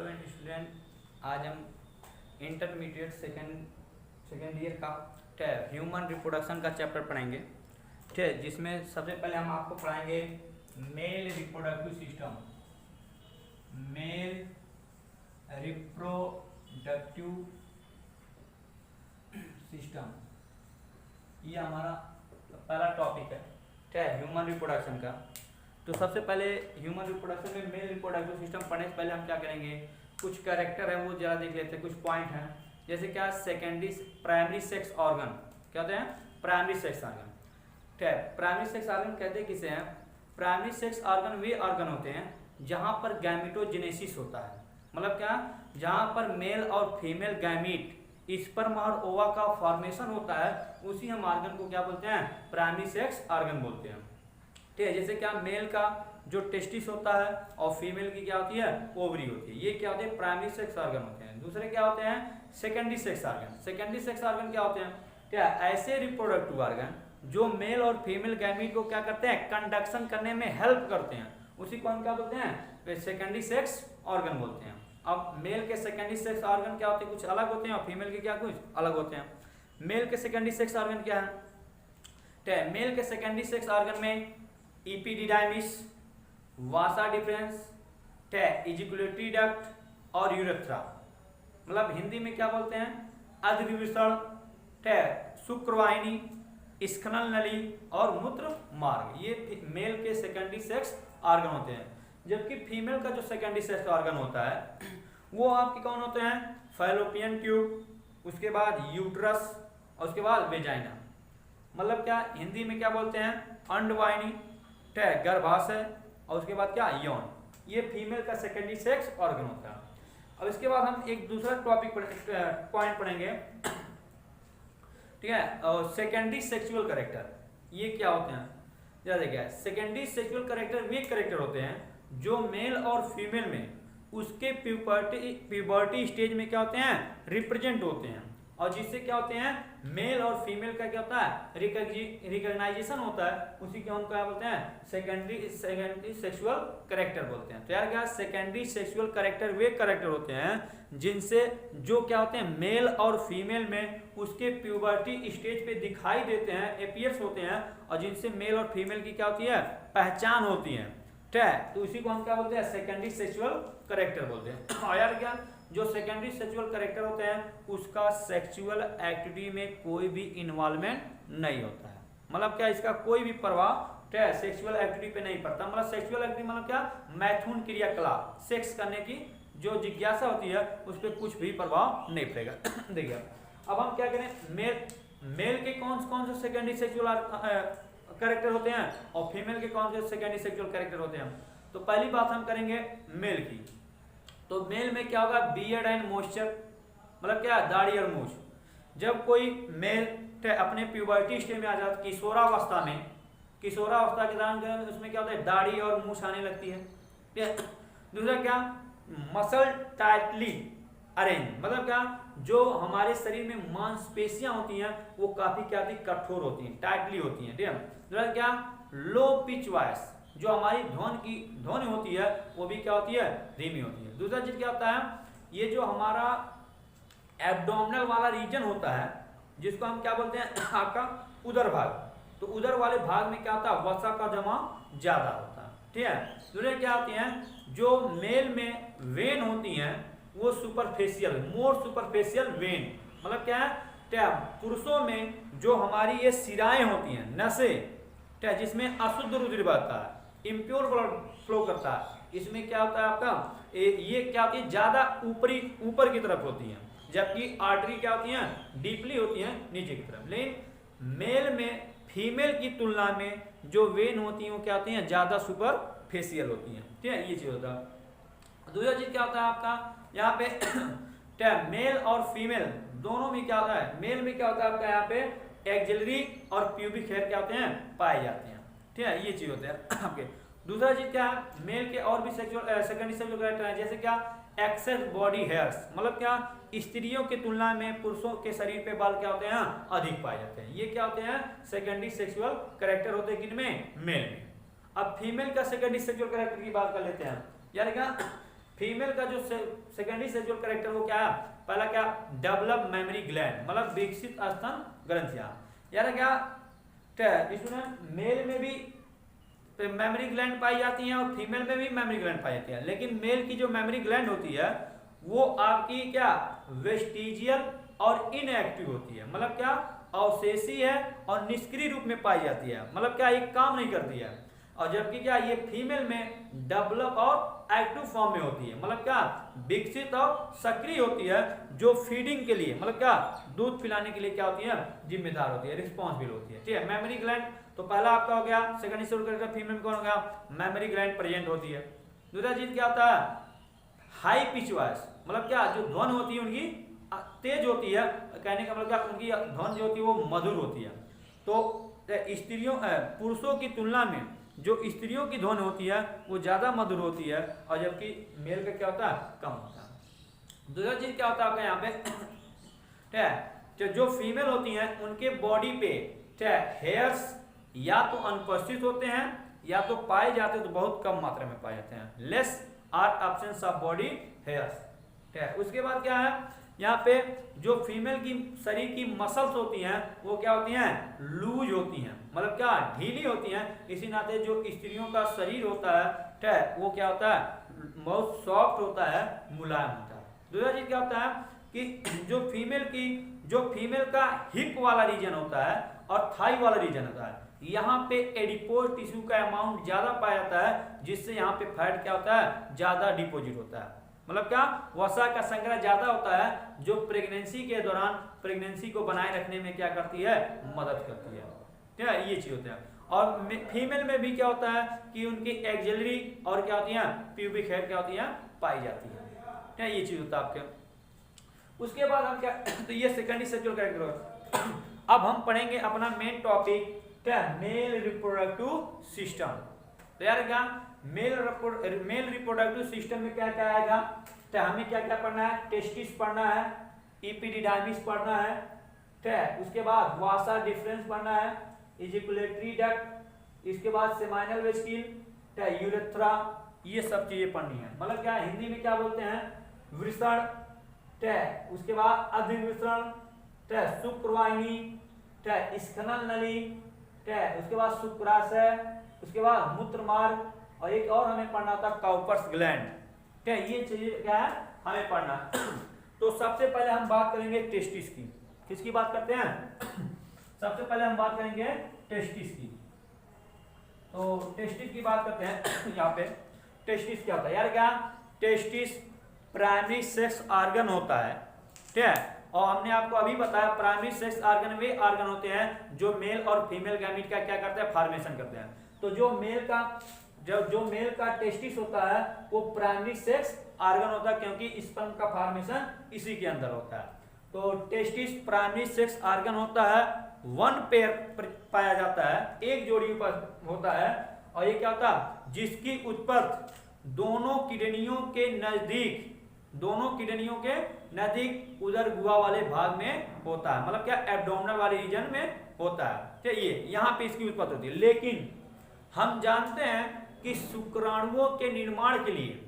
Hello and student, आज हम intermediate second year का ह्यूमन रिप्रोडक्शन का चैप्टर पढ़ेंगे। ठीक है, जिसमें सबसे पहले हम आपको पढ़ाएंगे male reproductive system. Male reproductive system ये हमारा पहला टॉपिक है। ठीक है, ह्यूमन रिप्रोडक्शन का। तो सबसे पहले ह्यूमन रिप्रोडक्शन में मेल रिप्रोडक्टिव सिस्टम पढ़ने से पहले हम क्या करेंगे, कुछ कैरेक्टर है वो जरा देख लेते हैं, कुछ पॉइंट हैं। जैसे क्या सेकेंडरी प्राइमरी सेक्स ऑर्गन क्या होते हैं, प्राइमरी सेक्स ऑर्गन। ठीक है, प्राइमरी सेक्स ऑर्गन कहते हैं किसे हैं, प्राइमरी सेक्स ऑर्गन वे ऑर्गन होते हैं जहां पर गैमेटोजेनेसिस होता है। मतलब क्या, जहां पर मेल और फीमेल गैमीट स्पर्म और ओवा का फॉर्मेशन होता है, उसी हम ऑर्गन को क्या बोलते हैं, प्राइमरी सेक्स ऑर्गन बोलते हैं। ठीक है, जैसे क्या मेल का जो टेस्टिस होता है और फीमेल की क्या होती है, ओवरी होती है। ये क्या होते हैं, प्राइमरी सेक्स ऑर्गन होते हैं। दूसरे क्या होते हैं, secondary sex organ. Secondary sex organ क्या होते हैं, क्या ऐसे रिप्रोडक्टिव ऑर्गन जो मेल और फीमेल गैमीट को क्या करते हैं, कंडक्शन करने में हेल्प करते हैं, उसी को हम क्या बोलते हैं, सेकेंडरी सेक्स ऑर्गन बोलते हैं। अब मेल के सेकेंडरी सेक्स ऑर्गन क्या होते हैं, कुछ अलग होते हैं, और फीमेल के क्या कुछ अलग होते हैं। मेल के सेकेंडरी सेक्स ऑर्गन क्या है, मेल के सेकेंडरी सेक्स ऑर्गन में इपिडिडाइमिस, वासा डिफरेंस, इजिकुलेटरी डक्ट और यूरेथ्रा। मतलब हिंदी में क्या बोलते हैं, अधविवृषण, शुक्रवाहिनी, स्खलन नली और मूत्र मार्ग। ये मेल के सेकेंडरी सेक्स ऑर्गन होते हैं। जबकि फीमेल का जो सेकेंडरी सेक्स ऑर्गन होता है वो आपके कौन होते हैं, फैलोपियन ट्यूब, उसके बाद यूट्रस और उसके बाद वेजाइना। मतलब क्या हिंदी में क्या बोलते हैं, अंडवाहिनी, गर्भाशय और उसके बाद क्या, यौन। ये फीमेल का सेकेंडरी सेक्स ऑर्गन होता है। अब इसके बाद हम एक दूसरा टॉपिक पॉइंट पढ़ेंगे। ठीक है, और सेकेंडरी सेक्सुअल कैरेक्टर ये क्या होते हैं, जरा देखिए। सेकेंडरी सेक्सुअल कैरेक्टर वे कैरेक्टर होते हैं जो मेल और फीमेल में उसके प्यूबर्टी स्टेज में क्या होते हैं, रिप्रेजेंट होते हैं, और जिससे क्या होते हैं, मेल और फीमेल का क्या होता है, रिकॉग्नाइजेशन होता है, उसी को हम क्या बोलते हैं, सेकेंडरी सेक्सुअल कैरेक्टर बोलते हैं। तो यार क्या, सेकेंडरी सेक्सुअल कैरेक्टर वे कैरेक्टर होते हैं जिनसे जो क्या होते हैं, मेल और फीमेल में उसके प्यूबर्टी स्टेज पे दिखाई देते हैं, एपियर्स होते हैं, और जिनसे मेल और फीमेल की क्या होती है, पहचान होती है। ठीक है, तो इसी को हम क्या बोलते हैं, सेकेंडरी सेक्सुअल कैरेक्टर बोलते हैं। और यार क्या, जो सेकेंडरी सेक्सुअल कैरेक्टर होते हैं उसका सेक्सुअल एक्टिविटी में कोई भी इन्वॉल्वमेंट नहीं होता है। मतलब क्या, इसका कोई भी प्रभाव सेक्सुअल एक्टिविटी पे नहीं पड़ता। मतलब सेक्सुअल एक्टिविटी मतलब क्या, मैथुन क्रियाकलाप, सेक्स करने की जो जिज्ञासा होती है उस पर कुछ भी प्रभाव नहीं पड़ेगा। देखिए अब हम क्या करें, मेल के कौन से सेकेंडरी सेक्सुअल कैरेक्टर होते हैं और फीमेल के कौन से सेकेंडरी सेक्सुअल कैरेक्टर होते हैं। तो पहली बात हम करेंगे मेल की। तो मेल में क्या होगा, बियर्ड एंड मॉइस्चर, मतलब क्या, दाढ़ी और मूछ। जब कोई मेल अपने प्यूबर्टी स्टेज में आ जाता, किशोरावस्था के दौरान उसमें क्या होता है, दाढ़ी और मूछ आने लगती है। दूसरा क्या, मसल टाइटली अरेंज, मतलब क्या, जो हमारे शरीर में मांसपेशियां होती हैं वो काफी क्या होती, कठोर होती हैं, टाइटली होती हैं। ठीक है, दूसरा क्या, लो पिच वॉइस, जो हमारी ध्वनि होती है वो भी क्या होती है, धीमी होती है। दूसरा चीज क्या होता है, ये जो हमारा एब्डोमिनल वाला रीजन होता है जिसको हम क्या बोलते हैं, आपका उदर भाग, तो उदर वाले भाग में क्या होता है, वसा का जमाव ज्यादा होता है। ठीक है, दूसरे क्या होती हैं, जो मेल में वेन होती हैं वो सुपरफेशियल, मोर सुपरफेशियल वेन, मतलब क्या है, पुरुषों में जो हमारी ये सिराएं होती हैं, नसें, जिसमें अशुद्ध रुधिर बहता है, इम्प्योर ब्लड फ्लो करता है, इसमें क्या होता है आपका, ये क्या होती है, ज्यादा ऊपर की तरफ होती हैं, जबकि आर्टरी क्या होती हैं, डीपली होती हैं नीचे की तरफ। लेकिन मेल में फीमेल की तुलना में जो वेन होती हैं वो क्या होती हैं, ज्यादा सुपरफेशियल होती हैं। ठीक है, ये चीज होता है। दूसरा चीज क्या होता है आपका, यहाँ पे मेल और फीमेल दोनों में क्या होता है, मेल में क्या होता है आपका, यहाँ पे एक्सिलरी और प्यूबिक हेयर क्या होते हैं, पाए जाते हैं। ठीक है, ये चीज होते हैं आपके। दूसरा चीज क्या है, मेल के और भी सेक्सुअल सेकेंडरी सेक्सुअल कैरेक्टर है, जैसे क्या, एक्सेस बॉडी हेयर्स, मतलब क्या, स्त्रियों की तुलना में पुरुषों के शरीर पे बाल क्या होते हैं, अधिक पाए जाते हैं। ये क्या होते हैं, सेकेंडरी सेक्सुअल कैरेक्टर होते हैं किनमें, मेल में। अब फीमेल का सेकेंडरी सेक्सुअल कैरेक्टर की बात कर लेते हैं। यानी क्या, फीमेल का जो सेकेंडरी सेक्सुअल कैरेक्टर वो क्या है, पहला क्या, डेवलप मेमोरी ग्लैंड, मतलब विकसित स्तन ग्रंथियां। यार क्या स्टूडेंट, मेल में भी मेमोरी ग्लैंड पाई जाती हैं और फीमेल में भी मेमोरी ग्लैंड पाई जाती है, लेकिन मेल की जो मेमोरी ग्लैंड होती है वो आपकी क्या वेस्टिजियल और इनएक्टिव होती है, मतलब क्या अवशेषी है और निष्क्रिय रूप में पाई जाती है, मतलब क्या एक काम नहीं करती है। और जबकि क्या ये फीमेल में डेवलप और एक्टिव फॉर्म में होती है, मतलब क्या विकसित और सक्रिय होती है, जो फीडिंग के लिए मतलब क्या दूध पिलाने के लिए क्या होती है, जिम्मेदार होती है, रिस्पॉन्सिबल होती है। ठीक है, मेमोरी ग्लैंड तो पहला आपका हो गया, सेकंड सेक्सुअल कैरेक्टर फीमेल में कौन हो गया, मेमोरी ग्लैंड प्रेजेंट होती है। दूसरा चीज क्या होता है, हाई पिच वॉइस, मतलब क्या जो ध्वनि होती है उनकी तेज होती है, कहने का मतलब क्या उनकी ध्वनि जो होती है वो मधुर होती है। तो स्त्रियों पुरुषों की तुलना में जो स्त्रियों की ध्वनि होती है वो ज्यादा मधुर होती है, और जबकि मेल का क्या होता है, कम होता है। दूसरा चीज क्या होता है आपका यहाँ पे, जो फीमेल होती हैं उनके बॉडी पे हेयर्स या तो अनुपस्थित होते हैं या तो पाए जाते हैं तो बहुत कम मात्रा में पाए जाते हैं, less or absence of body hairs. उसके बाद क्या है, यहाँ पे जो फीमेल की शरीर की मसल्स होती हैं वो क्या होती हैं, लूज होती हैं, मतलब क्या ढीली होती हैं। इसी नाते जो स्त्रियों का शरीर होता है वो क्या होता है, बहुत सॉफ्ट होता है, मुलायम होता है। दूसरा चीज क्या होता है कि जो फीमेल का हिप वाला रीजन होता है और थाई वाला रीजन होता है, यहाँ पे एडिपोज टिश्यू का अमाउंट ज्यादा पाया जाता है, जिससे यहाँ पे फैट क्या होता है, ज्यादा डिपोजिट होता है, मतलब क्या वसा का संग्रह ज्यादा होता है, जो प्रेगनेंसी के दौरान प्रेगनेंसी को बनाए रखने में क्या करती है, मदद करती है। ठीक है, ये चीज होता है। और फीमेल में भी क्या होता है कि उनकी एक्सिलरी और क्या होती है, प्यूबिक हेयर क्या होती है, पाई जाती है। ठीक है, ये चीज होता है आपके। उसके बाद हम क्या, तो ये सेकेंडरी सेक्सुअल कैरेक्टर। अब हम पढ़ेंगे अपना मेन टॉपिक, क्या मेल रिप्रोडक्टिव सिस्टम। तो यार क्या मेल रिप्रोडक्टिव सिस्टम में क्या क्या आएगा, तो हमें क्या क्या पढ़ना है, टेस्टिस पढ़ना है, एपिडिडाइमिस पढ़ना है, ठीक है, उसके बाद वासा डिफरेंस पढ़ना है, इजिकुलेटरी डक्ट, इसके बाद सेमाइनल वेसिकल, यूरेथ्रा, ये सब चीजें पढ़नी है। मतलब क्या हिंदी में क्या बोलते हैं, वृषण, उसके बाद अधिवृषण, शुक्रवाहिनी, स्खलन नली, उसके बाद शुक्राशय, उसके बाद मूत्र मार्ग, और एक और हमें पढ़ना था काउपर्स ग्लैंड। ठीक है, ये चीज क्या है हमें पढ़ना। तो सबसे पहले हम बात करेंगे टेस्टिस की। किसकी बात करते हैं, सबसे पहले हम बात करेंगे टेस्टिस की। तो टेस्टिस की बात करते हैं। यहाँ पे टेस्टिस क्या होता है, यार क्या टेस्टिस प्राइमरी सेक्स ऑर्गन होता है। ठीक है, और हमने आपको अभी बताया प्राइमरी सेक्स ऑर्गन वे ऑर्गन होते हैं जो मेल और फीमेल गैमीट का क्या करते हैं, फॉर्मेशन करते हैं। तो जो मेल का टेस्टिस होता है वो प्राइमरी सेक्स ऑर्गन होता है, क्योंकि स्पर्म का फॉर्मेशन इसी के अंदर होता है। तो टेस्टिस प्राइमरी सेक्स ऑर्गन होता है, वन पेयर पाया जाता है, एक जोड़ी पर होता है, और ये क्या होता है, जिसकी उत्पत्ति दोनों किडनियों के नजदीक उदर गुहा वाले भाग में होता है, मतलब क्या एब्डोमिनल वाले रीजन में होता है। चलिए यहाँ पे इसकी उत्पत्ति होती है। लेकिन हम जानते हैं कि शुक्राणुओं के निर्माण के लिए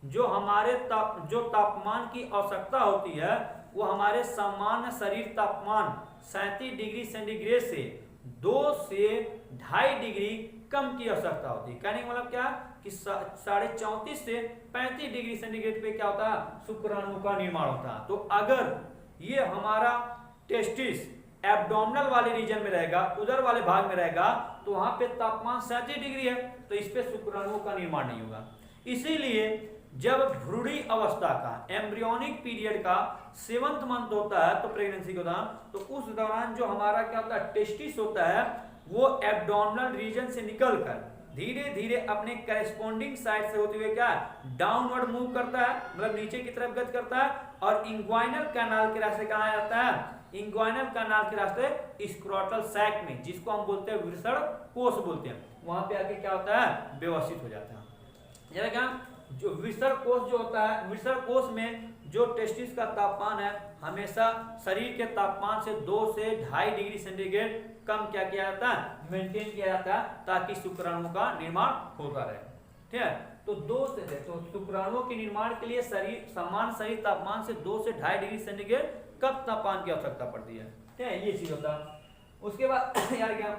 जो हमारे जो तापमान की आवश्यकता होती है वो हमारे सामान्य शरीर तापमान 37 डिग्री सेंटीग्रेड से 2 से 2.5 डिग्री कम की आवश्यकता होती है। कहने का मतलब क्या कि 34.5 से 35 डिग्री सेंटीग्रेड पे क्या होता है, शुक्राणु का निर्माण होता है। तो अगर ये हमारा टेस्टिस एब्डोमिनल वाले रीजन में रहेगा, उदर वाले भाग में रहेगा, तो वहां पे तापमान 37 डिग्री है, तो इस पे शुक्राणुओं का निर्माण नहीं होगा। इसीलिए जब भ्रूणी अवस्था का एम्ब्रियोनिक पीरियड का 7th मंथ होता है, तो प्रेगनेंसी के दौरान, तो उस दौरान जो हमारा क्या होता है टेस्टिस होता है वो एब्डोमिनल रीजन से निकलकर धीरे धीरे अपने करेस्पॉन्डिंग साइड से होते हुए क्या डाउनवर्ड मूव करता है, मतलब नीचे की तरफ गति करता है, और इंग्वाइनल कैनाल के रास्ते कहाँ जाता है, इंग्वाइनल कैनाल के रास्ते स्क्रोटल सैक में, जिसको हम बोलते हैं वृषण कोष बोलते हैं, वहां पे आके क्या होता है व्यवस्थित हो जाता है। जरा क्या जो वृषण कोष जो होता है, वृषण कोष में जो टेस्टिस का तापमान है हमेशा शरीर के तापमान से 2 से 2.5 डिग्री सेंटीग्रेड कम क्या किया जाता है, मेंटेन किया जाता है, ताकि शुक्राणु का निर्माण होता रहे। ठीक है, तो 2 से तो शुक्राणुओं के निर्माण के लिए समान शरीर तापमान से 2 से 2.5 डिग्री सेंटीग्रेड कप तापमान की आवश्यकता पड़ती है। ठीक है, ये चीज होता है। उसके बाद यार क्या,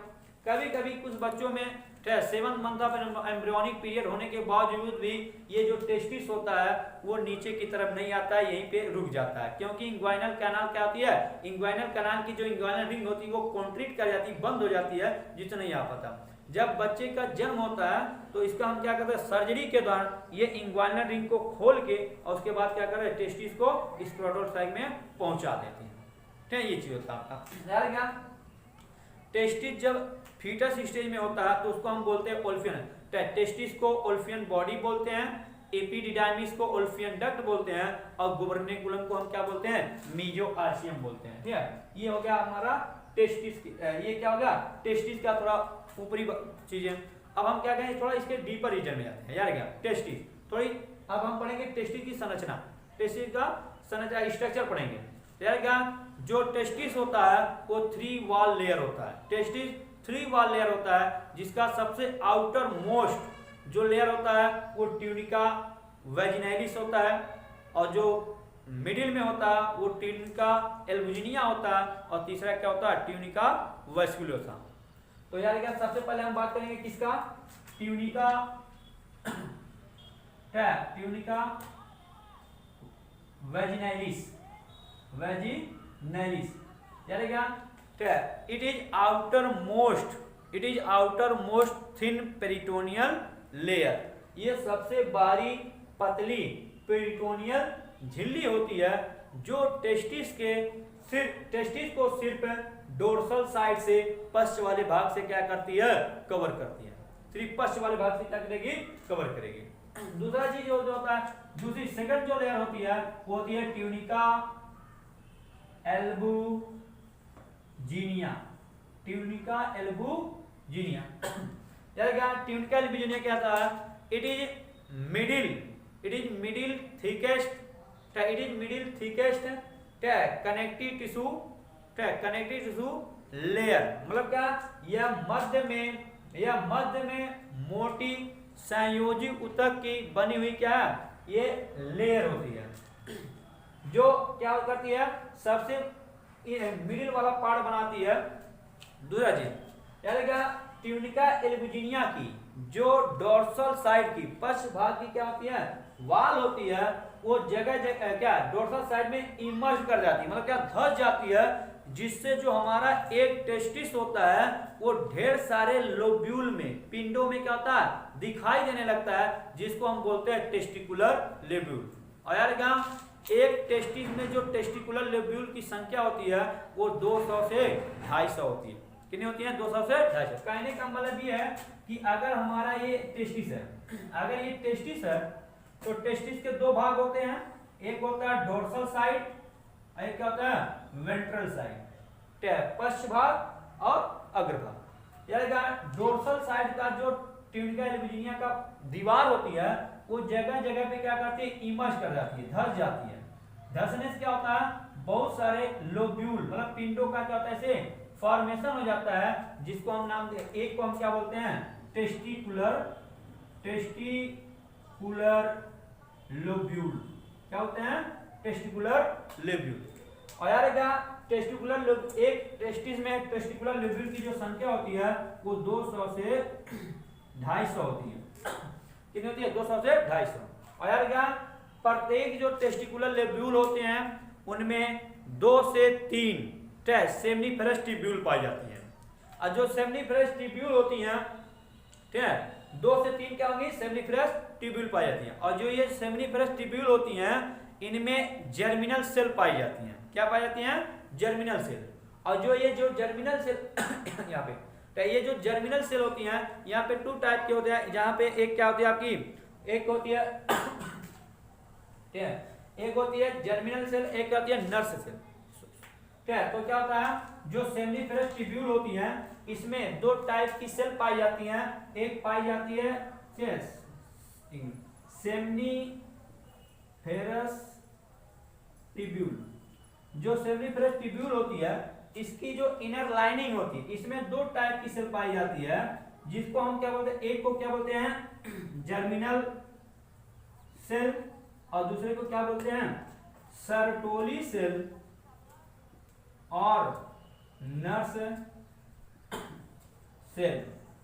कभी कभी कुछ बच्चों में 7 मंथ ऑफ एम्ब्रियोनिक पीरियड होने के बावजूद भी ये जो टेस्टिस होता है वो नीचे की तरफ नहीं आता है, यहीं पे रुक जाता है, क्योंकि इंग्वाइनल कैनाल क्या होती है, इंग्वाइनल कैनाल की जो इंग्वाइनल रिंग होती है वो कॉन्ट्रिक्ट कर जाती है, बंद हो जाती है, जिससे नहीं आ पाता। जब बच्चे का जन्म होता है तो इसका हम क्या करते हैं, सर्जरी के दौरान ये इंग्वाइनल रिंग को खोल के और उसके बाद क्या करते हैं, टेस्टिस को स्क्रोटल साइड में पहुंचा देते हैं। ठीक है, ये चीज होता है आपका। टेस्टिस जब फीटस स्टेज में होता है तो उसको हम बोलते हैं ओल्फियन। टेस्टिस को ओल्फियन बॉडी बोलते हैं, एपिडिडाइमिस को ओल्फियन डक्ट बोलते हैं और गुबर्नेकुलम को हम क्या बोलते हैं, मीजोआर्शियम बोलते हैं। ठीक है, ये हो गया हमारा टेस्टिस। ये क्या होगा, टेस्टिस का थोड़ा ऊपरी चीजें। अब हम क्या कहें, थोड़ा इसके डीपर रीजन में जाते हैं यार। क्या टेस्टिस थोड़ी, अब हम पढ़ेंगे टेस्टिस की संरचना, टेस्टिस का संरचना स्ट्रक्चर पढ़ेंगे यार। क्या, जो टेस्टिस होता है वो 3 वॉल लेयर होता है। टेस्टिस 3 वॉल लेयर होता है, जिसका सबसे आउटर मोस्ट जो लेयर होता है वो ट्यूनिका वेजिनैलिस होता है, और जो मिडिल में होता है वो ट्यूनिका एल्बुजिनिया होता है, और तीसरा क्या होता है, ट्यूनिका वेस्कुलोसा। तो यार क्या, सबसे पहले हम बात करेंगे किसका, ट्यूनिका, ट्यूनिका वेजिनैलिस, वेजिनैलिस यार क्या, it is outermost thin peritoneal layer। ये सबसे बारीक पतली पेरिटोनियल झिल्ली होती है जो टेस्टिस को सिर्फ डोर्सल साइड से पश्च वाले भाग से क्या करती है, कवर करती है। सिर्फ पश्च वाले भाग से क्या करेगी, कवर करेगी। दूसरा चीज जो होता है, दूसरी सेकंड जो लेयर होती है वो होती है ट्यूनिका एल्बुजिनिया, ट्यूनिका एल्बुजिनिया। यार क्या, ट्यूनिका एल्बुजिनिया क्या था, it is middle thickest connective tissue layer. मतलब क्या, यह मध्य में मोटी संयोजी ऊतक की बनी हुई क्या है, ये लेयर होती है, जो क्या करती है, सबसे मिडिल वाला पार्ट बनाती है। दूसरा चीज यानी क्या, ट्यूनिका एल्बुजिनिया की जो डोर्सल साइड की पश्च भाग की क्या होती है, वाल होती है, वो जगह जगह क्या डोर्सल साइड में इमर्ज कर जाती है, मतलब क्या धंस जाती है, जिससे जो हमारा एक टेस्टिस होता है वो ढेर सारे लोब्यूल में, पिंडों में क्या होता है, दिखाई देने लगता है, जिसको हम बोलते हैं टेस्टिकुलर लोब्यूल। और यार क्या, एक टेस्टिस में जो टेस्टिकुलर लोब्यूल की संख्या होती है वो 200 से 250 होती है। कितनी होती है, 200 से 250। कहने का मतलब ये है कि अगर हमारा ये टेस्टिस है, अगर ये टेस्टिस है तो टेस्टिस के 2 भाग होते हैं, एक होता है डोर्सल साइड, एक क्या होता है, वेंट्रल साइड, पश्च भाग और अग्रभाग। यानी डोर्सल साइड का जो ट्यूनिका एल्बुजिनिया का दीवार होती है वो जगह जगह पे क्या करती है, इमर्ज कर जाती है, धंस जाती है। धंसने से क्या होता है, बहुत सारे लोब्यूल मतलब पिंडों का क्या होता है, ऐसे फॉर्मेशन हो जाता है, जिसको हम नाम दे, एक को हम क्या बोलते हैं, टेस्टिकुलर लोब्यूल। क्या होते हैं, टेस्टिकुलर लोब्यूल। और यार क्या, एक टेस्टिस में टेस्टिकुलर लोब्यूल की जो संख्या होती है वो 200 से 250 होती है। कितनी होती है, 200 से 250। और यार क्या, प्रत्येक जो टेस्टिकुलर लोब्यूल होते हैं उनमें 2 से 3 सेमनीफेरस ट्यूब्यूल पाई जाती है। और जो सेमनीफेरस ट्यूब्यूल होती हैं, ठीक है, 2 से 3 क्या होंगी, सेमनीफेरस ट्यूब्यूल पाई जाती है। और जो ये सेमनीफेरस ट्यूब्यूल होती हैं इनमें जर्मिनल सेल पाई जाती हैं। क्या पाई जाती हैं, जर्मिनल सेल। और जो जर्मिनल सेल यहाँ पे, तो ये जो जर्मिनल सेल होती हैं यहाँ पे 2 टाइप के होते हैं, जहाँ पे एक क्या होती है आपकी, एक होती है ठीक है, एक होती है जर्मिनल सेल, एक होती है नर्स सेल। ठीक है, तो क्या होता है, जो सेमनीफेरस ट्यूब्यूल होती हैं इसमें 2 टाइप की सेल पाई जाती हैं। एक पाई जाती है सेमनीफेरस ट्यूब्यूल। जो सेमनीफेरस ट्यूब्यूल होती है इसकी जो इनर लाइनिंग होती है इसमें 2 टाइप की सेल पाई जाती है, जिसको हम क्या बोलते हैं, एक को क्या बोलते हैं जर्मिनल सेल और दूसरे को क्या बोलते हैं सर्टोली सेल और नर्स सेल।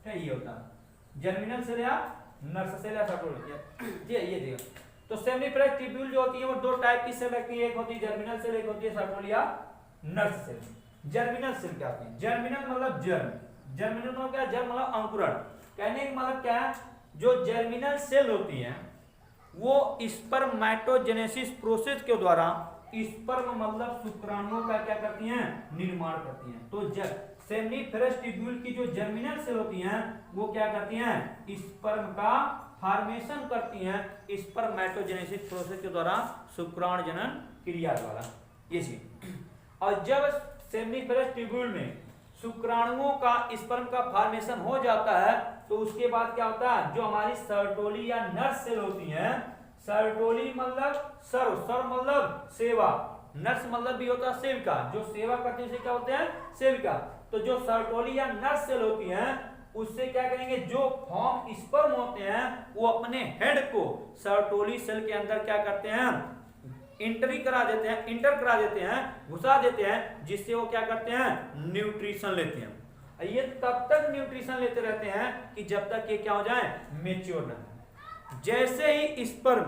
ये होता है जर्मिनल सेल या नर्स सेल या सर्टोली। ये देखो तो सेमनीफेरस ट्यूब्यूल जो होती है वो दो टाइप की सेल रखती है, एक होती है जर्मिनल सेल, एक होती है सर्टोली या नर्स सेल। जर्मिनल सेल क्या होती है? जर्मिनल मतलब जर्म, जर्मिनल मतलब क्या? जर्म मतलब अंकुरण। कहने का मतलब क्या है? जो जर्मिनल सेल होती है वो स्पर्मेटोजेनेसिस प्रोसेस के द्वारा स्पर्म मतलब शुक्राणुओं का क्या करती हैं? निर्माण करती हैं। तो सेमनीफेरस ट्यूब्यूल की जो जर्मिनल सेल होती हैं वो क्या करती हैं? स्पर्म का फॉर्मेशन करती हैं स्पर्मेटोजेनेसिस प्रोसेस के द्वारा शुक्राणु जनन क्रिया द्वारा। ये चीज। और जब सेमनीफेरस ट्यूब्यूल में शुक्राणुओं का स्पर्म का फॉर्मेशन हो जाता है तो उसके बाद क्या होता है? जो हमारी सर्टोली या नर्स सेल होती हैं, सर्टोली मतलब सर्व, सर्व मतलब सेवा, नर्स मतलब भी होता है सेविका, जो सेवा करते हैं उसे क्या होते हैं? सेविका। तो जो सर्टोली या नर्स सेल होती हैं उससे क्या करेंगे? जो फॉर्म स्पर्म होते हैं वो अपने हेड को सर्टोली सेल के अंदर क्या करते हैं? इंटर करा देते हैं, घुसा देते हैं, जिससे वो क्या करते हैं? न्यूट्रिशन लेते हैं। ये तब तक न्यूट्रिशन लेते रहते हैं कि जब तक ये क्या हो जाए? मेच्योर ना। जैसे ही स्पर्म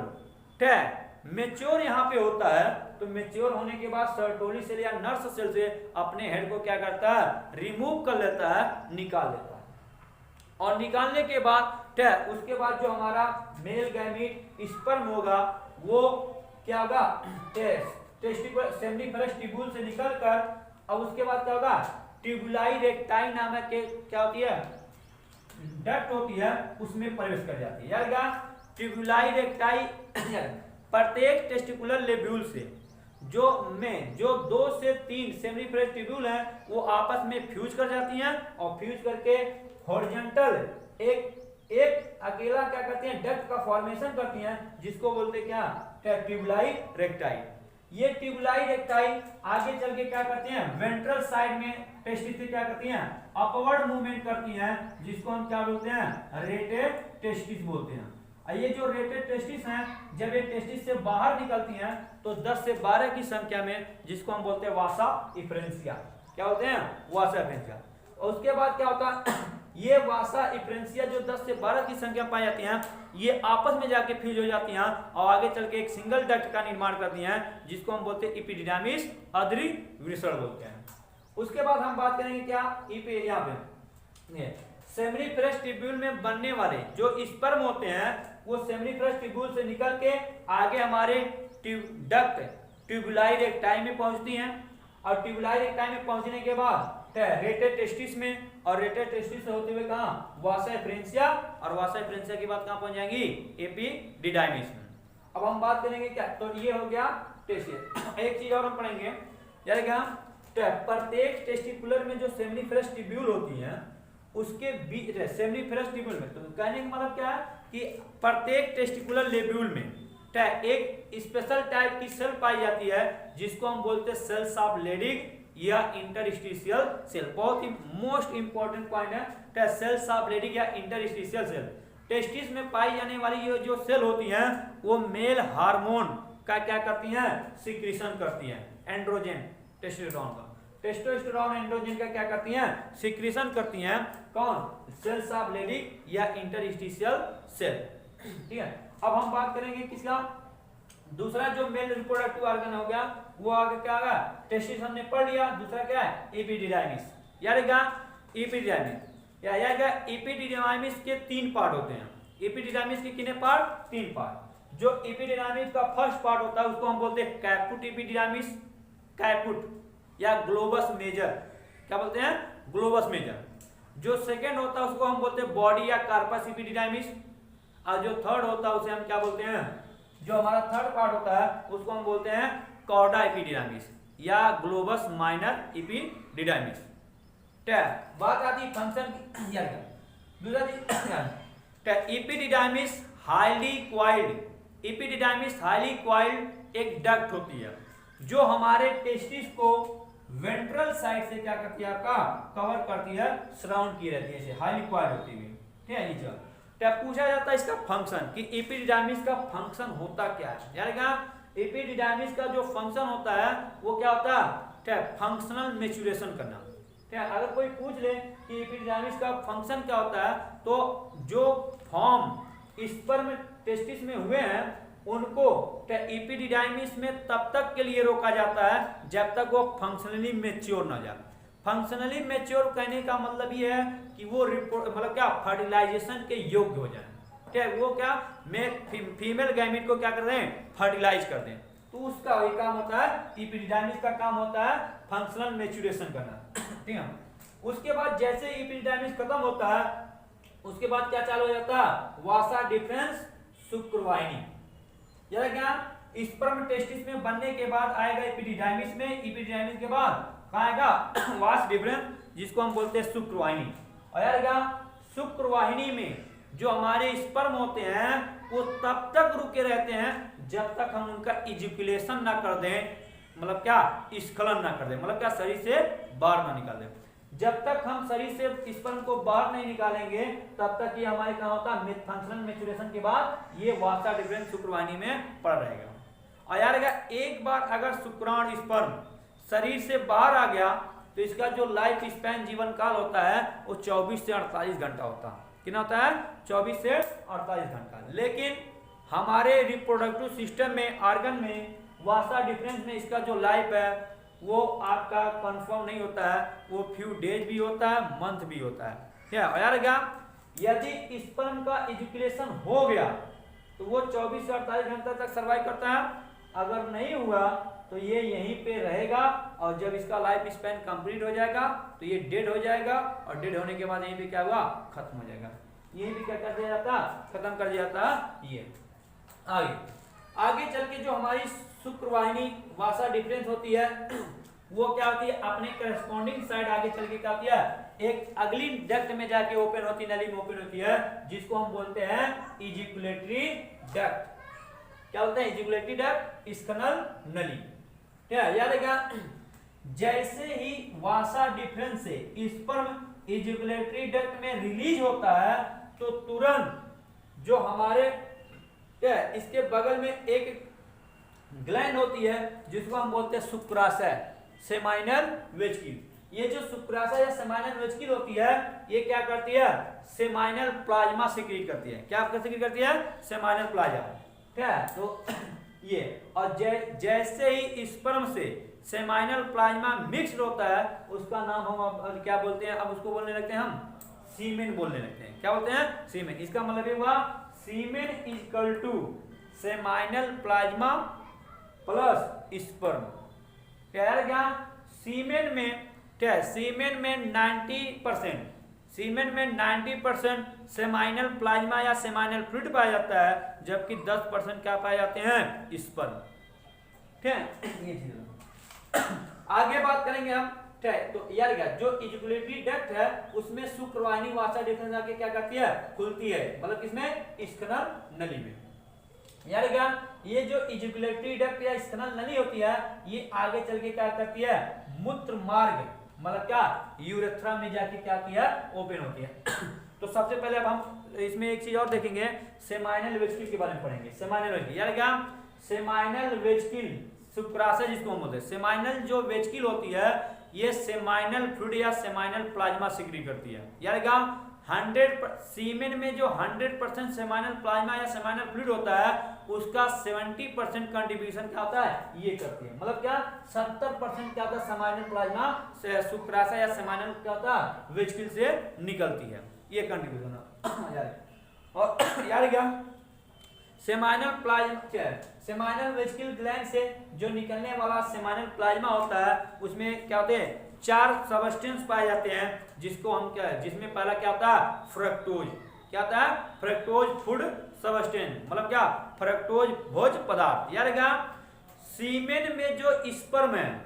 मेच्योर यहाँ पे होता है तो मेच्योर होने के बाद सर्टोली सेल या नर्स सेल से अपने हेड को क्या करता है? रिमूव कर लेता है, निकाल लेता है। और निकालने के बाद उसके बाद जो हमारा मेल गैमीट स्पर्म होगा वो क्या होगा? टेस्टिकुलर सेमनीफेरस ट्यूब्यूल से निकलकर अब उसके बाद क्या होगा? ट्यूबुलाई रेक्टाई नामक के क्या होती है? डक्ट होती है, उसमें प्रवेश कर जाती है। यार क्या? ट्यूबुलाई रेक्टाई प्रत्येक टेस्टिकुलर लेब्यूल से जो 2 से 3 सेमनीफेरस ट्यूब्यूल हैं वो आपस में फ्यूज कर जाती हैं और फ्यूज करके हॉरिजॉन्टल एक अकेला क्या करती हैं? डक्ट का फॉर्मेशन करती हैं, जिसको बोलते क्या? ट्यूबुलाई रेक्टाई। ये ट्यूबुलाई रेक्टाई आगे चल के क्या करती हैं? वेंट्रल साइड में टेस्टिस से क्या करती हैं? अपवर्ड मूवमेंट करती हैं, जिसको हम क्या बोलते हैं? रेटेड टेस्टिस बोलते हैं। ये जो रेटेड टेस्टिस हैं जब ये टेस्टिस से बाहर निकलती हैं तो 10 से 12 की संख्या में, जिसको हम बोलते हैं वासा इफ्रेंसिया। क्या होते हैं? वासा इफ्रेंसिया। और उसके बाद क्या होता है? ये वासा इफ्रेंसिया जो 10 से 12 की संख्या पाई जाती हैं ये आपस में जाके फ्यूज हो जाती हैं और आगे चल के एक सिंगल डक्ट का निर्माण करती हैं, जिसको हम बोलते हैं एपिडिडामिस अद्रिवृषण बोलते हैं। उसके बाद हम बात करेंगे क्या? यहाँ पे सेमनीफेरस ट्यूब्यूल में बनने वाले जो स्पर्म होते हैं वो सेमनीफेरस ट्यूब्यूल से निकल के आगे हमारे डक्ट ट्यूबुलाई रेक्टाई में पहुंचती हैं और ट्यूबुलाई रेक्टाई में पहुंचने के बाद रेटेड टेस्टिस में, और रेटेड टेस्टिस से होते हुए कहां? वासा इफ्रेंसिया, और वासा इफ्रेंसिया की बात कहां पहुंच जाएंगी? एपिडिडाइमिस में। अब हम बात करेंगे क्या? तो ये हो गया टेस्टिस। एक चीज और हम पढ़ेंगे यार क्या? प्रत्येक टेस्टिकुलर में जो सेमनीफेरस ट्यूब्यूल होती है उसके बीच सेमनीफेरस ट्यूब्यूल में, तो कहने का मतलब क्या है कि प्रत्येक टेस्टिकुलर लेब्यूल में एक स्पेशल टाइप की सेल पाई जाती है, जिसको हम बोलते हैं सेल्स ऑफ लेडिंग या इंटरस्टिशियल सेल। बहुत ही मोस्ट इंपॉर्टेंट पॉइंट है, सेल्स ऑफ लेडिंग या इंटरस्टिशियल सेल। टेस्टिस में पाई जाने वाली ये जो सेल होती हैं वो मेल हार्मोन का क्या करती हैं? सिक्रीशन करती हैं, एंड्रोजन टेस्टोस्टेरोन का। टेस्टोस्टेरोन एंड्रोजन का क्या करती हैं? सिक्रीशन करती हैं। कौन? सेल्स ऑफ लेडिंग या इंटरस्टिशियल सेल। ठीक है। अब हम बात करेंगे किसका? दूसरा जो मेल रिप्रोडक्टिव ऑर्गन हो गया वो आगे क्या होगा? टेस्टिस हमने पढ़ लिया। दूसरा क्या है? एपिडिडाइमिस। याद रखिएगा एपिडिडाइमिस या एपिडिडाइमिस के 3 पार्ट होते हैं। एपिडिडाइमिस के कितने पार्ट? 3 पार्ट। जो एपिडिडाइमिस का फर्स्ट पार्ट होता है उसको हम बोलते हैं कैपुट एपिडिडाइमिस, कैपुट या ग्लोबस मेजर। क्या बोलते हैं? Globus major. जो सेकंड होता है उसको हम बोलते हैं बॉडी या कार्पस एपिडिडाइमिस, और जो थर्ड होता है उसे हम क्या बोलते हैं? जो हमारा थर्ड पार्ट होता है उसको हम बोलते हैं कॉर्डा एपिडिडाइमिस या ग्लोबस माइनर एपिडिडाइमिस। बात आती है फंक्शन की। दूसरा चीज epididymis highly coiled, epididymis highly coiled एक डक्ट होती है जो हमारे टेस्टिस को वेंट्रल साइड से क्या करती है? आपका कवर करती है, सराउंड की रहती है, हाईली क्वाइल्ड होती है। ठीक है। क्या पूछा जाता है इसका फंक्शन कि एपिडिडाइमिस का फंक्शन होता क्या है। यानी क्या एपिडिडाइमिस का जो फंक्शन होता है वो क्या होता है, क्या फंक्शनल मैच्योरेशन करना। क्या अगर कोई पूछ ले कि एपिडिडाइमिस का फंक्शन क्या होता है, तो जो फॉर्म स्पर्म टेस्टिस में हुए हैं उनको एपिडिडाइमिस में तब तक के लिए रोका जाता है जब तक वो फंक्शनली मैच्योर ना जाए। फंक्शनली मैच्योर कहने का मतलब ये है कि वो मतलब क्या फर्टिलाइजेशन के योग्य हो जाए। क्या वो क्या फीमेल गैमेट को क्या कर दें, फर्टिलाइज कर दें। तो उसका वही काम होता है, एपिडिडाइमिस का काम होता है फंक्शनल मैच्योरेशन करना। ठीक है, उसके बाद जैसे एपिडिडाइमिस खत्म होता है उसके बाद क्या चालू हो जाता है, वासा डिफरेंस शुक्रवाहिनी। यानी क्या स्पर्म टेस्टिस में बनने के बाद आएगा एपिडिडाइमिस में, एपिडिडाइमिस के बाद कहाँ आएगा वास डिफरेंस, जिसको हम बोलते हैं शुक्रवाहिनी। और यार क्या शुक्रवाहिनी में जो हमारे स्पर्म होते हैं वो तब तक रुके रहते हैं जब तक हम उनका इजैकुलेशन ना कर दें, मतलब क्या स्खलन ना कर दें, मतलब क्या शरीर से बाहर ना निकाल दें। जब तक हम शरीर से स्पर्म को बाहर नहीं निकालेंगे तब तक ये हमारे क्या होता है, फंक्शनल मैच्योरेशन के बाद ये वासा डिफरेंस शुक्रवाहिनी में पड़ रहेगा। और यार एक बार अगर शुक्राणु स्पर्म शरीर से बाहर आ गया तो इसका जो लाइफ स्पैन जीवन काल होता है वो 24 से 48 घंटा होता है। कितना होता है, 24 से 48 घंटा। लेकिन हमारे रिप्रोडक्टिव सिस्टम में ऑर्गन में वासा डिफरेंस में इसका जो लाइफ है वो आपका कंफर्म नहीं होता है, वो फ्यू डेज भी होता है, मंथ भी होता है। क्या यार क्या यदि स्पर्म का इजैकुलेशन हो गया तो वो 24 से 48 घंटा तक सर्वाइव करता है, अगर नहीं हुआ तो ये यहीं पे रहेगा और जब इसका लाइफ स्पैन कंप्लीट हो जाएगा तो ये डेड हो जाएगा और डेड होने के बाद यहीं पे क्या हुआ, खत्म हो जाएगा। यहीं पे क्या कर दिया जाता, खत्म कर दिया जाता। ये आगे चल के जो हमारी शुक्रवाहिनी वासा डिफरेंस होती है वो क्या होती है, अपने करस्पॉन्डिंग साइड आगे चल के क्या होती है, एक अगली डक्ट में जाके ओपन होती, नली में ओपन होती है, जिसको हम बोलते हैं इजैकुलेटरी डक्ट। क्या बोलते हैं, इजैकुलेटरी डक्ट, स्खनन नली। क्या याद है क्या, जैसे ही वासा डिफरेंस से स्पर्म इजैकुलेटरी डक्ट में रिलीज होता है तो तुरंत जो हमारे क्या इसके बगल में एक ग्लैंड होती है जिसको हम बोलते हैं शुक्राशय, सेमाइनल वेजिकल। ये जो शुक्राशय या सेमाइनल वेजिकल होती है ये क्या करती है, सेमाइनल प्लाज्मा सिक्रीट करती है। क्या सिक्रीट करती है, सेमाइनल प्लाज्मा। क्या है तो ये, और जैसे ही स्पर्म से सेमाइनल प्लाज्मा मिक्स्ड होता है उसका नाम हम अब क्या बोलते हैं, अब उसको बोलने लगते हैं हम सीमेन बोलने लगते हैं। क्या बोलते हैं, सीमेन। इसका मतलब ये हुआ semen equal to seminal plasma plus sperm. क्या सीमेन में क्या, सीमेन में 90%, सीमेन में 90% सेमाइनल प्लाज्मा या सेमाइनल फ्लूइड पाया जाता है, जबकि 10% क्या पाए जाते हैं, स्पर्म। ठीक है, ये चीज आगे बात करेंगे हम। ठीक है, तो यार क्या जो इजैकुलेटरी डक्ट है उसमें शुक्रवाहिनी वासा डिफरेंस आके क्या करती है, खुलती है, मतलब किसमें, स्खनन नली में। यार क्या ये जो इजैकुलेटरी डक्ट या स्खनन नली होती है ये आगे चल के क्या करती है, मूत्र मार्ग, मतलब क्या यूरेथ्रा में जाके क्या किया, ओपन होती है। तो सबसे पहले अब हम इसमें एक चीज और देखेंगे, सेमाइनल वेजिकल के बारे में पढ़ेंगे। सेमाइनल वेजिकल यार क्या, सेमाइनल वेजिकल शुक्राशय जिसको हम बोलते हैं। सेमाइनल जो वेजिकल होती है ये सेमाइनल फ्लूइड या सेमाइनल प्लाज्मा सिक्रीट करती है। यार क्या 100 सीमेन में जो 100% सेमाइनल प्लाज्मा या सेमाइनल फ्लूइड होता है उसका 70% कंट्रीब्यूशन क्या होता है, ये करती है। मतलब क्या 70% क्या होता है, सेमाइनल प्लाज्मा से शुक्राशय या सेमाइनल क्या होता है, वेजिकल से निकलती है, ये कंट्रीब्यूशन। और यार क्या seminal plasma, seminal vesicle gland से जो निकलने वाला सेमाइनल प्लाज्मा होता है उसमें क्या होते हैं, 4 सबस्टेंस पाए जाते हैं, जिसको हम क्या है, जिसमें पहला क्या होता है, फ्रक्टोज। क्या होता है, फ्रक्टोज फूड सबस्टेंस, मतलब क्या फ्रक्टोज भोज्य पदार्थ। यार क्या सीमेन में जो स्पर्म है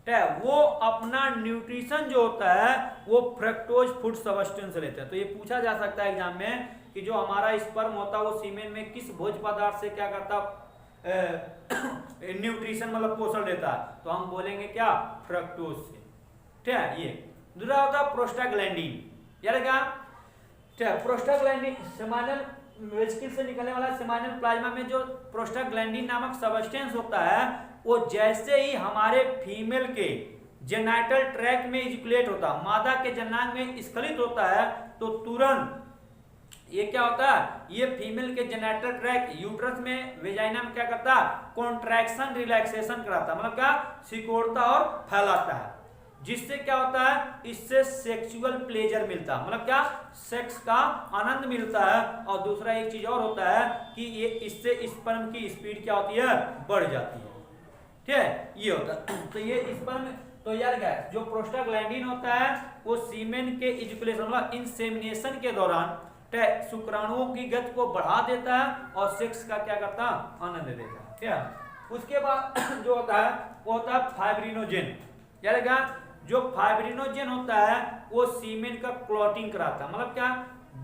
वो अपना न्यूट्रिशन जो होता है वो फ्रक्टोज फूड सबस्टेंस लेते हैं। तो ये पूछा जा सकता है एग्जाम में कि जो हमारा स्पर्म होता है वो सीमेन में किस भोज्य पदार्थ से क्या करता, न्यूट्रिशन मतलब पोषण लेता है, तो हम बोलेंगे क्या, फ्रक्टोज से। ठीक है, ये दूसरा होता है प्रोस्टाग्लैंडिन। यार क्या प्रोस्टाग्लैंडिन सेमाइनल वेसिकल से निकलने वाला सेमाइनल प्लाज्मा में जो प्रोस्टाग्लैंडिन नामक सब्सटेंस होता है वो जैसे ही हमारे फीमेल के जेनाइटल ट्रैक्ट में इजैकुलेट होता है, मादा के जनांग में स्खलित होता है, तो तुरंत ये क्या होता है, ये फीमेल के जेनाइटल ट्रैक्ट यूट्रस में वेजाइना में क्या करता है, कॉन्ट्रैक्शन रिलैक्सेशन कराता है, मतलब क्या सिकोड़ता और फैलाता है, जिससे क्या होता है, इससे सेक्सुअल प्लेजर मिलता है, मतलब क्या सेक्स का आनंद मिलता है। और दूसरा एक चीज और होता है कि ये इससे स्पर्म की स्पीड क्या होती है, बढ़ जाती है। ठीक है, ये होता है। तो ये स्पर्म, तो यार क्या जो प्रोस्टाग्लैंडिन होता है वो सीमेन के इजैकुलेशन मतलब इंसेमिनेशन के दौरान शुक्राणुओं की गति को बढ़ा देता है और सेक्स का क्या करता है, आनंद देता है। ठीक है, उसके बाद जो होता है वो होता है फाइब्रिनोजेन। यार क्या जो फाइब्रिनोजेन होता है वो सीमेन का क्लॉटिंग कराता है, मतलब क्या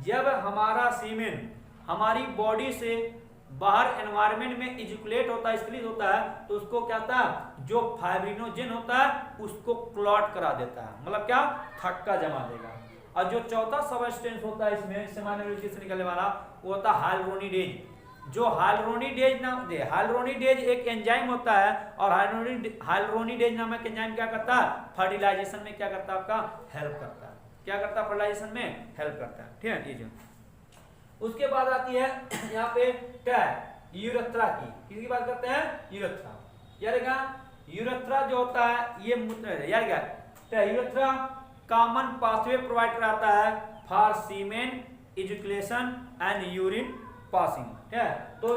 जब हमारा सीमेन हमारी बॉडी से बाहर एनवायरनमेंट में इजैकुलेट होता है, स्खलित होता है, तो उसको क्या होता है, जो फाइब्रिनोजेन होता है उसको क्लॉट करा देता है, मतलब क्या थक्का जमा देगा। और जो चौथा सबस्टेंस होता है इसमें सेमाइनल वेसिकल से निकलने वाला वो होता है हाइलुरोनिडेज। जो हाइलुरोनिडेज नाम दे, हाइलुरोनिडेज एक एंजाइम होता है और हाइलुरोनिडेज नामक एंजाइम क्या करता है, फर्टिलाइजेशन में क्या करता है, आपका हेल्प करता है। क्या करता है, फर्टिलाइजेशन में हेल्प करता है। ठीक है, ये उसके बाद आती है यहाँ पे यूरेथ्रा की, किसकी बात करते हैं, यूरेथ्रा। यार यूरेथ्रा जो होता है ये मूत्र, यार क्या यूरेथ्रा कॉमन पाथवे प्रोवाइड कराता है for semen ejaculation and urine passing. ठीक है, तो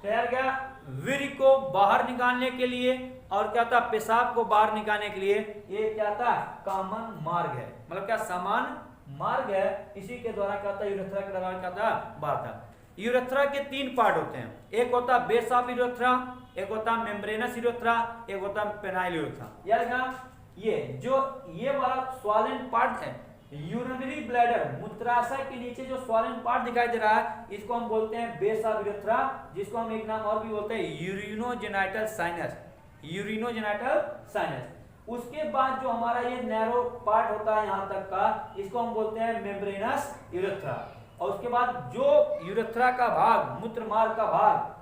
यार क्या वीर्य को बाहर निकालने के लिए और क्या था, पेशाब को बाहर निकालने के लिए ये क्या था, कॉमन मार्ग है, मतलब क्या समान मार्ग है, इसी के द्वारा क्या होता है, यूरेथ्रा के द्वारा क्या होता है, बाहर था। यूरेथ्रा के तीन पार्ट होते हैं, एक होता है बेस ऑफ यूरेथ्रा, एक होता है मेम्ब्रेनस यूरेथ्रा, एक होता है पेनाइल यूरेथ्रा। यार ये जो ये वाला स्वॉलन पार्ट है, यूरिनरी ब्लैडर मूत्राशय के नीचे जो स्वॉलन पार्ट दिखाई दे रहा है, इसको हम बोलते हैं बेस ऑफ यूरेथ्रा, जिसको हम एक नाम और भी बोलते हैं यूरिनोजेनाइटल साइनस, यूरिनोजेनाइटल साइनस। उसके बाद जो हमारा ये नैरो पार्ट होता है यहाँ तक का, इसको हम बोलते हैं मेम्ब्रेनस यूरेथ्रा। और उसके बाद जो यूरेथ्रा का भाग, मूत्रमार्ग का भाग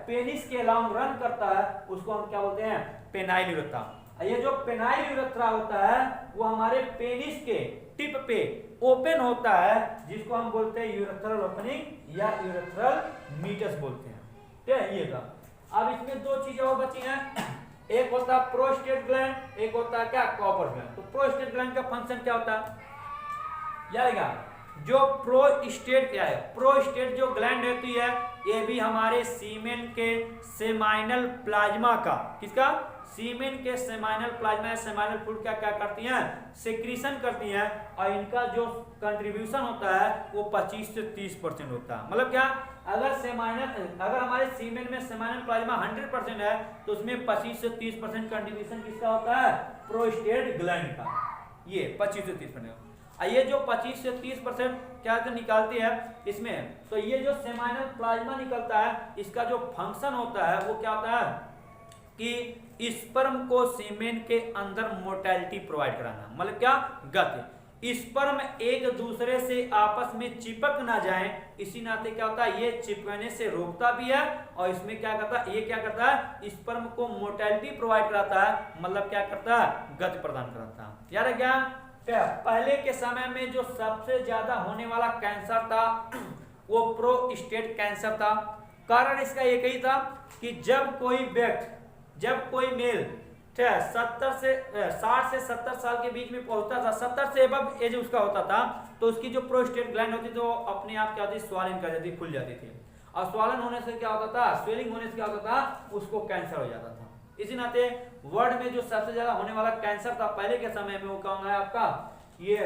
पेनिस के अलाउंग रन करता है, उसको हम क्या बोलते हैं, पेनाइल यूरेथ्रा। ये जो पेनाइल यूरेथ्रा होता है वो हमारे पेनिस के टिप पे ओपन होता है, जिसको हम बोलते हैं यूरेथ्रल ओपनिंग या यूरेथ्रल मीटस बोलते हैं। ठीक है, ये था। अब इसमें दो चीजें और बची हैं, एक होता है प्रोस्टेट ग्लैंड, एक होता है क्या, कॉपर ग्लैंड। तो प्रोस्टेट ग्लैंड का फंक्शन क्या होता है, यार जो प्रोस्टेट क्या है, प्रोस्टेट जो ग्लैंड होती है ये भी हमारे सीमेन के सेमाइनल प्लाज्मा का, किसका, सीमेन के सेमाइनल प्लाज्मा, सेमाइनल फ्लूइड का क्या करती हैं, सेक्रीशन करती हैं, और इनका जो कंट्रीब्यूशन होता है वो 25 से 30% होता है। मतलब क्या, अगर हमारे सीमेन में सेमाइनल प्लाज्मा 100% है तो उसमें 25 से 30% कंट्रीब्यूशन किसका होता है, प्रोस्टेट ग्लैंड का, ये 25 से 30%। ये जो 25 से 30% क्या निकालती है इसमें, तो ये जो सेमाइनल प्लाज्मा निकलता है इसका जो फंक्शन होता है वो क्या होता है कि स्पर्म को सीमेन के अंदर मोटिलिटी प्रोवाइड कराना, मतलब क्या, गति। स्पर्म एक दूसरे से आपस में चिपक ना जाए, इसी नाते क्या होता है, ये चिपकने से रोकता भी है, और इसमें क्या करता है, ये क्या करता है, स्पर्म को मोटिलिटी प्रोवाइड कराता है, मतलब क्या करता है, गति प्रदान कराता है। यार क्या पहले के समय में जो सबसे ज्यादा होने वाला कैंसर था वो प्रोस्टेट कैंसर था। कारण इसका एक ही था कि जब कोई मेल 60 से 70 साल के बीच में पहुंचता था, 70 से अबव एज उसका होता था, तो उसकी जो प्रोस्टेट ग्लैंड होती थी वो अपने आप क्या होती, स्वालन कर जाती, खुल जाती थी, और स्वालन होने से क्या होता था, स्वेलिंग होने से क्या होता था, उसको कैंसर हो जाता था। इसी नाते वर्ल्ड में जो सबसे ज्यादा होने वाला कैंसर था पहले के समय में वो कौन है आपका, ये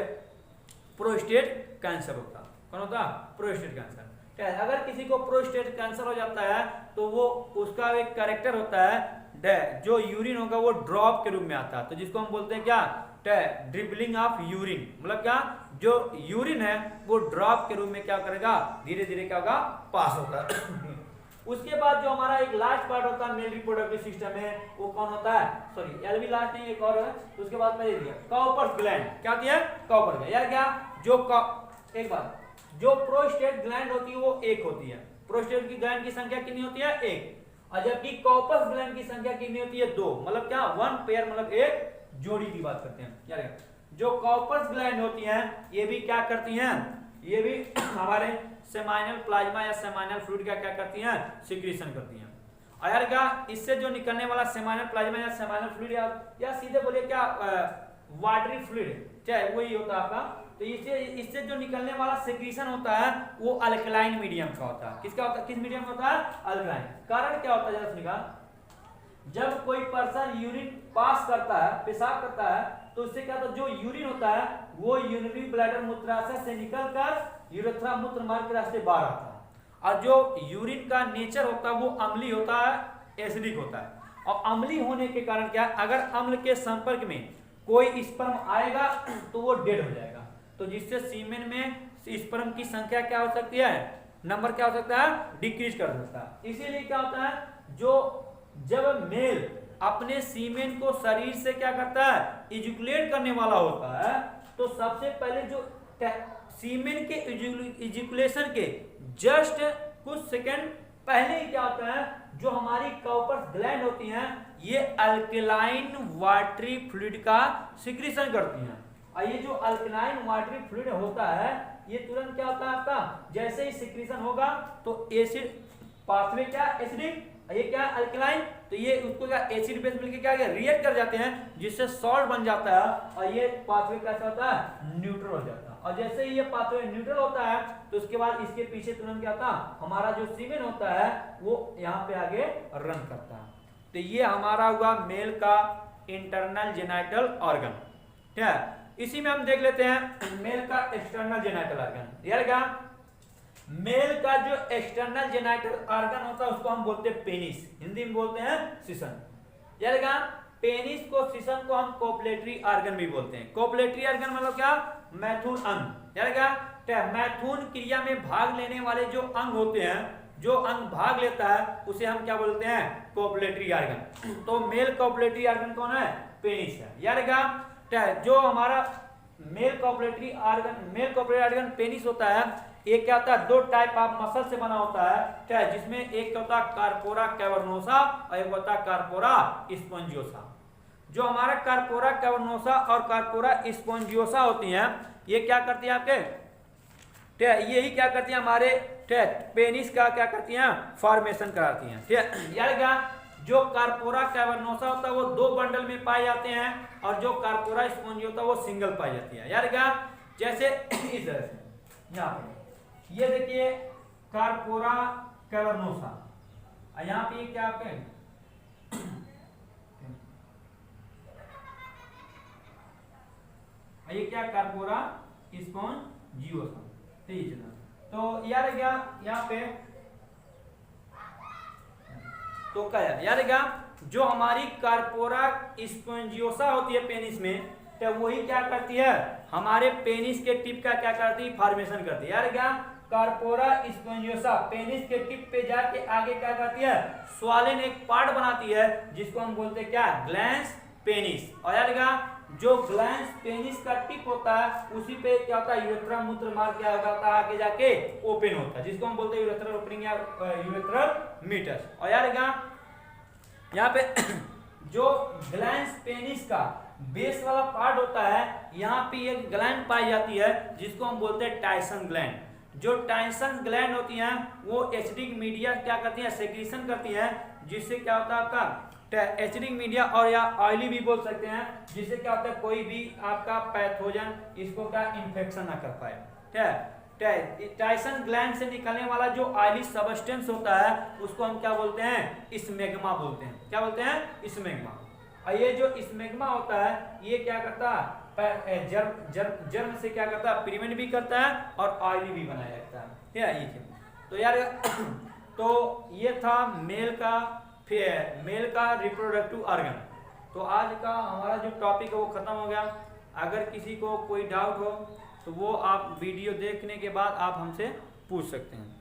प्रोस्टेट कैंसर होता। कौन होता, प्रोस्टेट कैंसर। अगर किसी को प्रोस्टेट कैंसर हो जाता है तो वो उसका एक कैरेक्टर होता है, जो यूरिन होगा वो ड्रॉप के रूप में आता है, तो जिसको हम बोलते हैं क्या, ड्रिबलिंग ऑफ यूरिन, मतलब क्या, जो यूरिन है वो ड्रॉप के रूप में क्या करेगा, धीरे धीरे क्या होगा, पास होता है। उसके बाद जो हमारा एक लास्ट पार्ट होता है मेल रिप्रोडक्टिव सिस्टम में, वो कौन होता है, सॉरी एल भी लास्ट नहीं, एक और है, तो उसके बाद में दिया कॉपर्स ग्लैंड, क्या दिया, कॉपर ग्लैंड। यार क्या, एक बार जो प्रोस्टेट ग्लैंड होती है वो एक होती है, प्रोस्टेट की ग्लैंड की संख्या कितनी होती है, एक, और जबकि कॉर्पस ग्लैंड की संख्या कितनी होती है, दो, मतलब क्या, वन पेयर, मतलब एक जोड़ी की बात करते हैं। क्या रहेगा, जो कॉर्पस ग्लैंड होती हैं ये भी क्या करती हैं, ये भी हमारे सेमाइनल प्लाज्मा या सेमाइनल फ्लूइड का क्या करती हैं, सिक्रीशन करती हैं। और यार क्या, इससे जो निकलने वाला सेमाइनल प्लाज्मा या सेमाइनल फ्लूइड या सीधे बोलिए क्या वाटरी फ्लूइड, चाहे वही होता है आपका, तो इससे जो निकलने वाला सेक्रीशन होता है वो अल्कलाइन मीडियम का होता है। किसका होता है, किस मीडियम का होता है, अल्कलाइन। कारण क्या होता है, जरा सुनिएगा, जब कोई पर्सन यूरिन पास करता है, पेशाब करता है, तो उससे क्या होता है, जो यूरिन होता है वो यूरिनरी ब्लैडर मूत्राशय से निकलकर यूरेथ्रा मूत्र मार्ग के रास्ते बाहर आता है। और जो यूरिन का नेचर होता है वो अम्लीय होता है, एसिडिक होता है, और अम्लीय होने के कारण क्या, अगर अम्ल के संपर्क में कोई स्पर्म आएगा तो वो डेड हो जाएगा, तो जिससे सीमेन में स्पर्म की संख्या क्या हो सकती है, नंबर क्या हो सकता है, डिक्रीज कर सकता है। इसीलिए क्या होता है, जो जब मेल अपने सीमेन को शरीर से क्या करता है, इजैकुलेट करने वाला होता है, तो सबसे पहले जो सीमेन के इजैकुलेशन के जस्ट कुछ सेकंड पहले ही क्या होता है, जो हमारी कॉर्पस ग्लैंड होती हैं ये अल्कलाइन वाटरी फ्लूइड का सिक्रीशन करती हैं। और ये जो अल्कलाइन वाटरी फ्लूइड होता है ये तुरंत क्या होता है आपका, जैसे ही सिक्रीशन होगा तो एसिड पाथवे क्या, एसिडिक, ये क्या अल्कलाइन, तो ये उसको क्या एसिड बेस मिलकर क्या रिएक्ट कर जाते हैं, जिससे सॉल्ट बन जाता है, और ये पाथवे कैसा होता है, न्यूट्रल हो जाता है। और जैसे ही ये पाथवे न्यूट्रल होता है तो उसके बाद इसके पीछे तुरंत क्या होता है, हमारा जो सीमेन होता है वो यहाँ पे आगे रन करता है। तो ये हमारा हुआ मेल का इंटरनल जेनाइटल ऑर्गन। ठीक है, इसी में हम देख लेते हैं मेल का एक्सटर्नल जेनाइटल ऑर्गन। यार क्या, मेल का जो एक्सटर्नल जेनाइटल ऑर्गन होता है उसको हम बोलते हैं पेनिस, हिंदी में बोलते हैं सिसन। यार क्या, पेनिस को, सिसन को हम कोपलेटरी ऑर्गन भी बोलते हैं। कोपलेटरी ऑर्गन मतलब क्या, मैथुन अंग। यार क्या, मैथुन क्रिया में भाग लेने वाले जो अंग होते हैं, जो अंग भाग लेता है उसे हम क्या बोलते हैं, कोपलेटरी ऑर्गन। तो मेल कोपलेटरी ऑर्गन कौन है, पेनिस है। यार क्या, जो हमारा मेल कोपलेटरी ऑर्गन पेनिस होता है, एक क्या होता है, दो टाइप ऑफ मसल से बना होता है, क्या है, जिसमें एक होता है कार्पोरा कैवर्नोसा और एक होता है कार्पोरा स्पोंजियोसा। जो हमारा कार्पोरा कैवर्नोसा और कार्पोरा स्पोंजियोसा होती हैं ये क्या करती है आपके, यही क्या करती है हमारे पेनिस का क्या करती हैं, फॉर्मेशन कराती हैं। ठीक है, यार क्या, जो कार्पोरा कैवर्नोसा होता है वो दो बंडल में पाए जाते हैं, और जो कार्पोरा स्पोंजियोसा वो सिंगल पाई जाती है। यार क्या, जैसे इस तरह से यहाँ पे ये देखिए कार्पोरा कैवर्नोसा, यहाँ पे क्या आपके ये क्या कार्पोरा स्पोंजियोसा। ठीक है, तो यार क्या यहाँ पे तो क्या यार क्या, जो हमारी कार्पोरा स्पोंजियोसा होती है पेनिस में, तो वही क्या करती है, हमारे पेनिस के टिप का क्या करती है, फॉर्मेशन करती है। यार क्या, कार्पोरा स्पोंजियोसा पेनिस के टिप पे जाके आगे क्या करती है, स्वालेन एक पार्ट बनाती है जिसको हम बोलते हैं क्या, ग्लैंस पेनिस। और यार क्या, जो ग्लैंस पेनिस का टिप होता है उसी पे क्या होता है, यूरेथ्रा मूत्र मार्ग क्या होता है, आगे जाके ओपन होता है, जिसको हम बोलते हैं यूरेथ्रल ओपनिंग या यूरेथ्रल मीटस। और यार क्या, यहाँ पे जो ग्लैंस पेनिस का बेस वाला पार्ट होता है, यहाँ पे एक ग्लैंड पाई जाती है जिसको हम बोलते हैं टाइसन ग्लैंड। जो टाइसन ग्लैंड होती हैं वो एसिडिक मीडिया क्या करती हैं, सेक्रीशन करती हैं, जिससे क्या होता है आपका एसिडिक मीडिया, और या ऑयली भी बोल सकते हैं, जिससे क्या होता है कोई भी आपका पैथोजन इसको क्या इन्फेक्शन ना कर पाए। ठीक है, टाइसन ग्लैंड से निकलने वाला जो ऑयली सबस्टेंस होता है उसको हम क्या बोलते हैं, स्मेग्मा बोलते हैं। क्या बोलते हैं, स्मेग्मा। और ये जो स्मेग्मा होता है ये क्या करता है, जर्म से क्या करता है, प्रिवेंट भी करता है और ऑयली भी बनाया रखता है। ठीक है, ये तो यार तो ये था मेल का रिप्रोडक्टिव ऑर्गन। तो आज का हमारा जो टॉपिक है वो खत्म हो गया। अगर किसी को कोई डाउट हो तो वो आप वीडियो देखने के बाद आप हमसे पूछ सकते हैं।